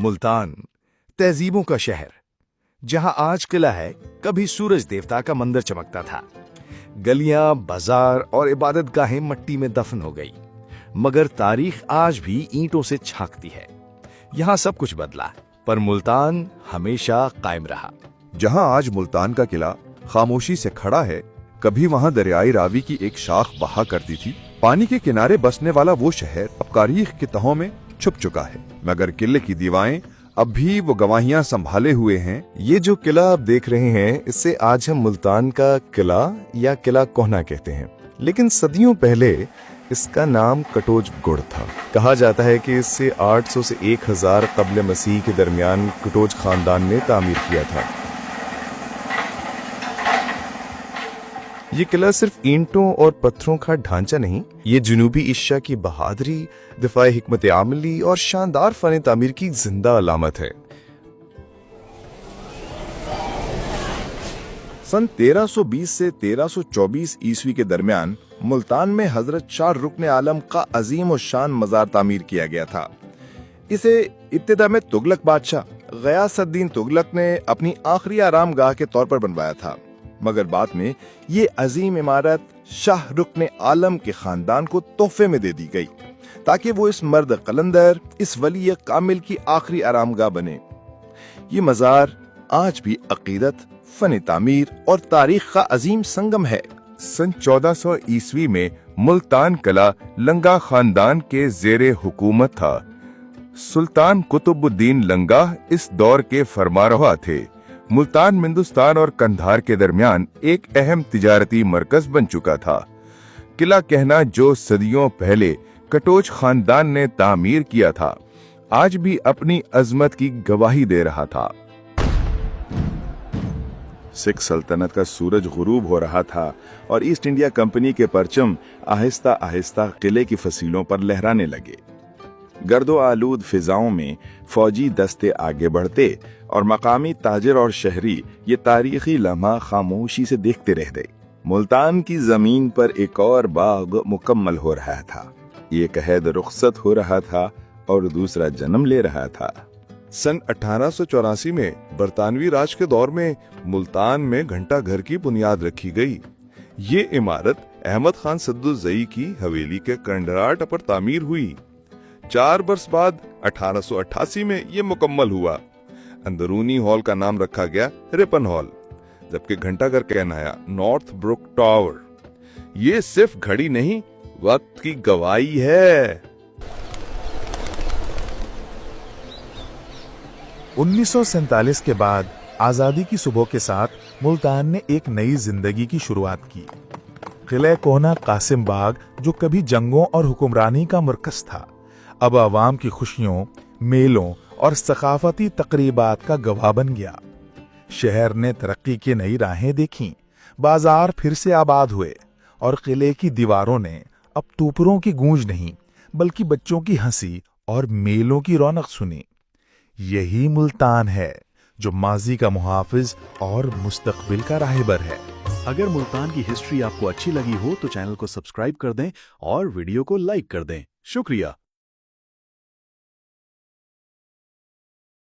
मुल्तान, तहजीबों का शहर, जहां आज किला है, कभी सूरज देवता का मंदिर चमकता था। गलियां, बाजार और इबादतगाहें मिट्टी में दफन हो गई, मगर तारीख आज भी ईंटों से झांकती है। यहाँ सब कुछ बदला, पर मुल्तान हमेशा कायम रहा। जहां आज मुल्तान का किला खामोशी से खड़ा है, कभी वहां दरियाई रावी की एक शाख बहा करती थी। पानी के किनारे बसने वाला वो शहर अब तारीख की तहों में छुप चुका है, मगर किले की दीवारें अब भी वो गवाहियां संभाले हुए हैं। ये जो किला आप देख रहे हैं, इससे आज हम मुल्तान का किला या किला कोहना कहते हैं, लेकिन सदियों पहले इसका नाम कटोज गुड़ था। कहा जाता है कि इसे 800 से 1000 कब्ल मसीह के दरमियान कटोज खानदान ने तामीर किया था। ये किला सिर्फ ईंटों और पत्थरों का ढांचा नहीं, ये जुनूबी एशिया की बहादुरी, दिफाई हिकमत आमली और शानदार फन तामीर की जिंदा अलामत है। सन 1320 से 1324 ईस्वी के दरमियान मुल्तान में हजरत शाह रुकन आलम का अजीम और शान मजार तामीर किया गया था। इसे इब्तिदा में तुगलक बादशाह गयासुद्दीन तुगलक ने अपनी आखिरी आरामगाह के तौर पर बनवाया था, मगर बाद में ये अजीम इमारत शाह रुकन आलम के खानदान को तोहफे में दे दी गई, ताकि वो इस मर्द कलंदर, इस वली कामिल की आखिरी आरामगाह बने। ये मजार आज भी अकीदत, फन तामीर और तारीख का अजीम संगम है। सन 1400 ईस्वी में मुल्तान किला लंगा खानदान के जेरे हुकूमत था। सुल्तान कुतुबुद्दीन लंगा इस दौर के फरमारवा थे। मुल्तान हिंदुस्तान और कंधार के दरमियान एक अहम तिजारती मरकज बन चुका था। किला कहना, जो सदियों पहले कटोच खानदान ने तामीर किया था, आज भी अपनी अजमत की गवाही दे रहा था। सिख सल्तनत का सूरज गुरूब हो रहा था और ईस्ट इंडिया कंपनी के परचम आहिस्ता आहिस्ता किले की फसीलों पर लहराने लगे। गर्दो आलूद फिजाओं में फौजी दस्ते आगे बढ़ते और मकामी ताजिर और शहरी ये तारीखी लम्हा खामोशी से देखते रह गए। मुल्तान की जमीन पर एक और बाग मुकम्मल हो रहा था। एक अहद रुखसत हो रहा था और दूसरा जन्म ले रहा था। सन 1884 में बरतानवी राज के दौर में मुल्तान में घंटा घर की बुनियाद रखी गई। ये इमारत अहमद खान सद्दुज़ई की हवेली के कंडराट पर तामीर हुई। 4 बरस बाद 1888 में ये मुकम्मल हुआ। अंदरूनी हॉल का नाम रखा गया रिपन हॉल, जबकि घंटाघर कहलाया नॉर्थ ब्रुक टावर। ये सिर्फ घड़ी नहीं, वक्त की गवाही है। 1947 के बाद आजादी की सुबह के साथ मुल्तान ने एक नई जिंदगी की शुरुआत की। किले कोहना कासिम बाग, जो कभी जंगों और हुक्मरानी का मरकज था, अब आवाम की खुशियों, मेलों और सकाफती तकरीबात का गवाह बन गया। शहर ने तरक्की की नई राहें देखीं, बाजार फिर से आबाद हुए और किले की दीवारों ने अब टूपरों की गूंज नहीं, बल्कि बच्चों की हंसी और मेलों की रौनक सुनी। यही मुल्तान है जो माजी का मुहाफिज और मुस्तकबिल का राहबर है। अगर मुल्तान की हिस्ट्री आपको अच्छी लगी हो तो चैनल को सब्सक्राइब कर दें और वीडियो को लाइक कर दें। शुक्रिया।